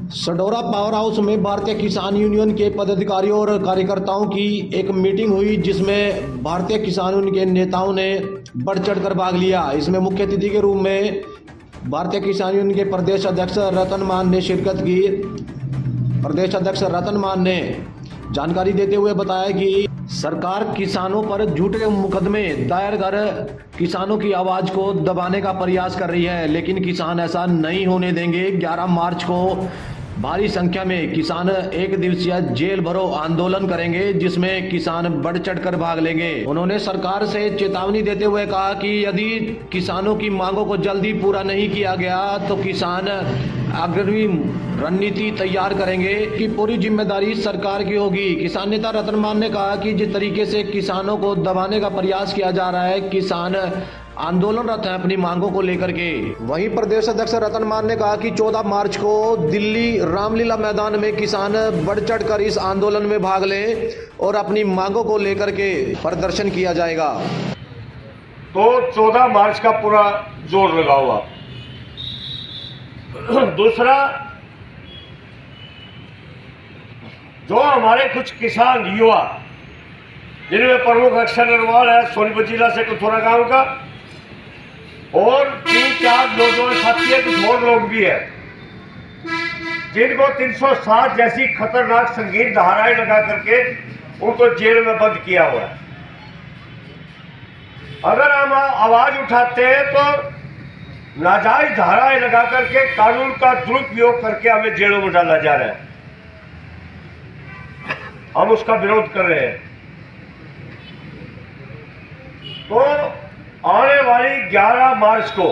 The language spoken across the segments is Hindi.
सडोरा पावर हाउस में भारतीय किसान यूनियन के पदाधिकारियों और कार्यकर्ताओं की एक मीटिंग हुई, जिसमें भारतीय किसान यूनियन के नेताओं ने बढ़ चढ़कर भाग लिया। इसमें मुख्य अतिथि के रूप में भारतीय किसान यूनियन के प्रदेश अध्यक्ष रतन मान ने शिरकत की। प्रदेश अध्यक्ष रतन मान ने जानकारी देते हुए बताया कि सरकार किसानों पर झूठे मुकदमे दायर कर किसानों की आवाज को दबाने का प्रयास कर रही है, लेकिन किसान ऐसा नहीं होने देंगे। 11 मार्च को भारी संख्या में किसान एक दिवसीय जेल भरो आंदोलन करेंगे, जिसमें किसान बढ़ चढ़कर भाग लेंगे। उन्होंने सरकार से चेतावनी देते हुए कहा कि यदि किसानों की मांगों को जल्दी पूरा नहीं किया गया तो किसान अग्रिम रणनीति तैयार करेंगे कि पूरी जिम्मेदारी सरकार की होगी। किसान नेता रतन मान ने कहा कि जिस तरीके से किसानों को दबाने का प्रयास किया जा रहा है, किसान आंदोलनरत हैं अपनी मांगों को लेकर के। वहीं प्रदेश अध्यक्ष रतन मान ने कहा कि 14 मार्च को दिल्ली रामलीला मैदान में किसान बढ़ चढ़कर इस आंदोलन में भाग लें और अपनी मांगों को लेकर के प्रदर्शन किया जाएगा। तो 14 मार्च का पूरा जोर लगा हुआ। दूसरा, जो हमारे कुछ किसान युवा, जिनमें प्रमुख अक्षर अग्रवाल है सोनीपत जिला से कथोरा गांव का, और 3-4 नौजवान साथी है, कुछ और लोग भी है, जिनको 307 जैसी खतरनाक संगीन धाराएं लगा करके उनको जेल में बंद किया हुआ है। अगर हम आवाज उठाते हैं तो नाजायज धाराएं लगा करके कानून का दुरुपयोग करके हमें जेलों में डाला जा रहा है। हम उसका विरोध कर रहे हैं। तो आने वाली 11 मार्च को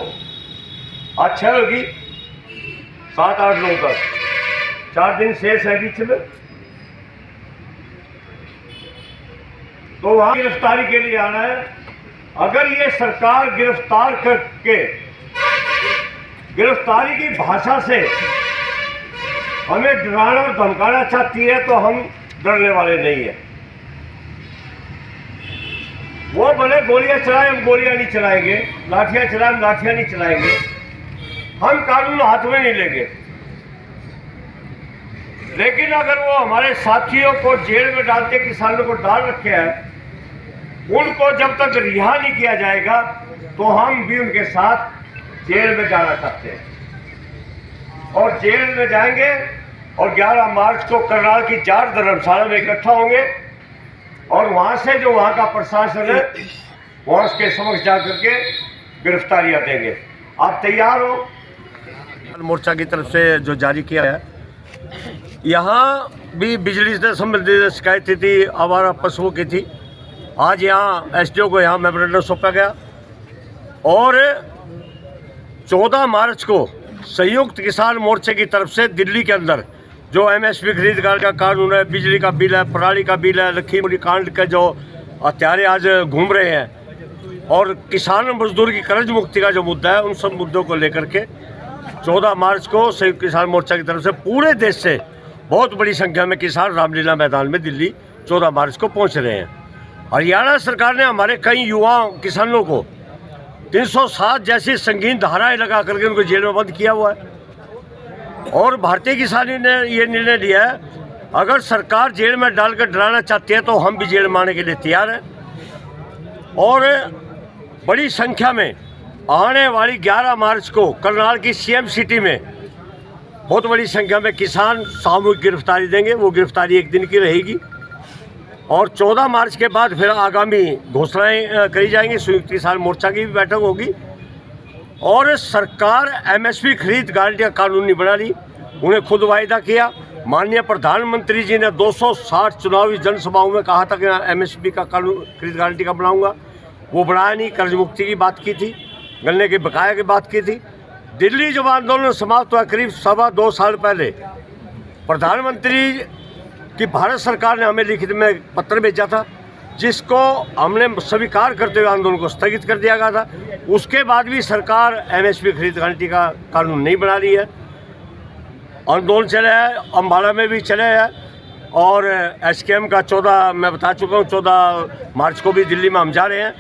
अच्छा होगी, 7-8 लोगों तक 4 दिन शेष है बीच में, तो वहां गिरफ्तारी के लिए आना है। अगर ये सरकार गिरफ्तार करके गिरफ्तारी की भाषा से हमें डराना और धमकाना चाहती है तो हम डरने वाले नहीं है। वो भले गोलियां चलाए, हम गोलियां नहीं चलाएंगे, लाठियां चलाए, हम लाठियां नहीं चलाएंगे, हम कानून हाथ में नहीं लेंगे। लेकिन अगर वो हमारे साथियों को जेल में डालते किसानों को डाल रखे हैं, उनको जब तक रिहा नहीं किया जाएगा तो हम भी उनके साथ जेल में जाना चाहते हैं। और जेल में जाएंगे और 11 मार्च को करनाल की जाट धर्मशाला में इकट्ठा होंगे और वहां से जो वहां का प्रशासन है वहां उसके समक्ष जाकर के गिरफ्तारियां देंगे। आप तैयार हो? मोर्चा की तरफ से जो जारी किया है, यहाँ भी बिजली से संबंधित शिकायत थी, आवारा पशुओं की थी। आज यहाँ एसडीओ को यहाँ मेमोरेंडम सौंपा गया और 14 मार्च को संयुक्त किसान मोर्चे की तरफ से दिल्ली के अंदर जो एमएसपी खरीदगार का कानून है, बिजली का बिल है, पराली का बिल है, लखीमपुरी कांड के जो हत्यारे आज घूम रहे हैं और किसान मजदूर की कर्ज मुक्ति का जो मुद्दा है, उन सब मुद्दों को लेकर के 14 मार्च को संयुक्त किसान मोर्चा की तरफ से पूरे देश से बहुत बड़ी संख्या में किसान रामलीला मैदान में दिल्ली 14 मार्च को पहुँच रहे हैं। हरियाणा सरकार ने हमारे कई युवा किसानों को 307 जैसी संगीन धाराएं लगा करके उनको जेल में बंद किया हुआ है। और भारतीय किसान ने ये निर्णय लिया है, अगर सरकार जेल में डालकर डराना चाहती है तो हम भी जेल में आने के लिए तैयार हैं। और बड़ी संख्या में आने वाली 11 मार्च को करनाल की सीएम सिटी में बहुत बड़ी संख्या में किसान सामूहिक गिरफ्तारी देंगे। वो गिरफ्तारी एक दिन की रहेगी और 14 मार्च के बाद फिर आगामी घोषणाएं करी जाएंगी। संयुक्त किसान मोर्चा की भी बैठक होगी और सरकार एमएसपी खरीद गारंटी का कानून नहीं बना रही। उन्हें खुद वायदा किया, माननीय प्रधानमंत्री जी ने 260 चुनावी जनसभाओं में कहा था कि एमएसपी का कानून खरीद गारंटी का बनाऊंगा, वो बनाया नहीं। कर्ज मुक्ति की बात की थी, गन्ने के बकाया की बात की थी। दिल्ली जब आंदोलन समाप्त हुआ करीब 2.25 साल पहले, प्रधानमंत्री कि भारत सरकार ने हमें लिखित में पत्र भेजा था, जिसको हमने स्वीकार करते हुए आंदोलन को स्थगित कर दिया गया था। उसके बाद भी सरकार एमएसपी खरीद गारंटी का कानून नहीं बना रही है। आंदोलन चले है, अम्बाला में भी चले हैं और एसकेएम का 14 मैं बता चुका हूँ, 14 मार्च को भी दिल्ली में हम जा रहे हैं।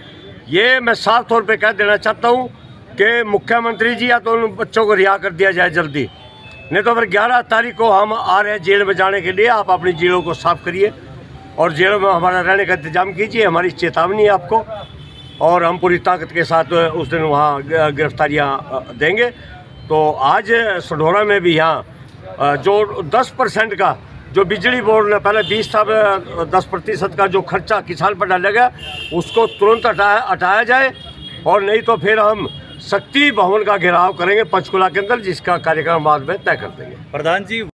ये मैं साफ तौर पे कह देना चाहता हूँ कि मुख्यमंत्री जी या तो उन बच्चों को रिहा कर दिया जाए जल्दी, नहीं तो फिर 11 तारीख को हम आ रहे हैं जेल में जाने के लिए। आप अपनी जेलों को साफ करिए और जेलों में हमारा रहने का इंतजाम कीजिए। हमारी चेतावनी है आपको, और हम पूरी ताकत के साथ उस दिन वहाँ गिरफ्तारियाँ देंगे। तो आज सढौरा में भी यहाँ जो 10% का जो बिजली बोर्ड ने पहले 20 था, 10% का जो खर्चा किसान पर डाला गया उसको तुरंत हटाया जाए, और नहीं तो फिर हम शक्ति भवन का घेराव करेंगे पंचकुला के अंदर, जिसका कार्यक्रम बाद में तय कर देंगे। प्रधान जी